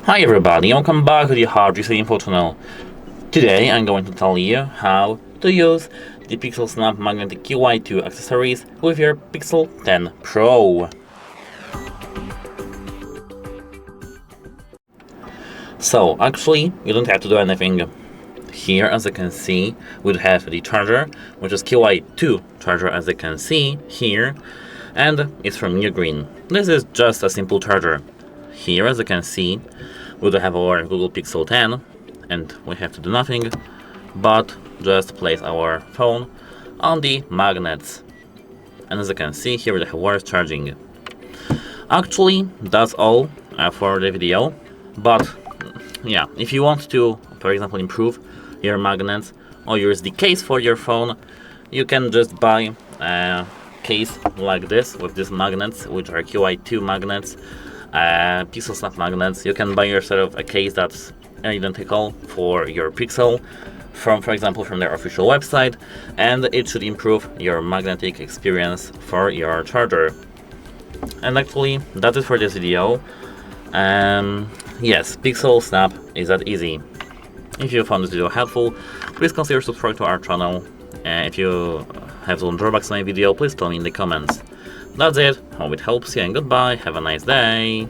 Hi everybody, welcome back to the HardReset.Info channel. Today I'm going to tell you how to use the PixelSnap Magnetic Qi2 accessories with your Pixel 10 Pro. So actually, you don't have to do anything. Here, as you can see, we have the charger, which is Qi2 charger, as you can see here, and it's from New Green. This is just a simple charger. Here, as you can see, we do have our Google Pixel 10, and we have to do nothing but just place our phone on the magnets. And as you can see, here we have wireless charging. Actually, that's all for the video, but yeah, if you want to, for example, improve your magnets or use the case for your phone, you can just buy a case like this with these magnets, which are Qi2 magnets, PixelSnap magnets. You can buy yourself a case that's identical for your Pixel from, for example, from their official website, and it should improve your magnetic experience for your charger. And actually, that's it for this video. Yes, PixelSnap is that easy. If you found this video helpful, please consider subscribing to our channel. If you have some drawbacks on my video, please tell me in the comments. That's it, hope it helps you, and goodbye, have a nice day!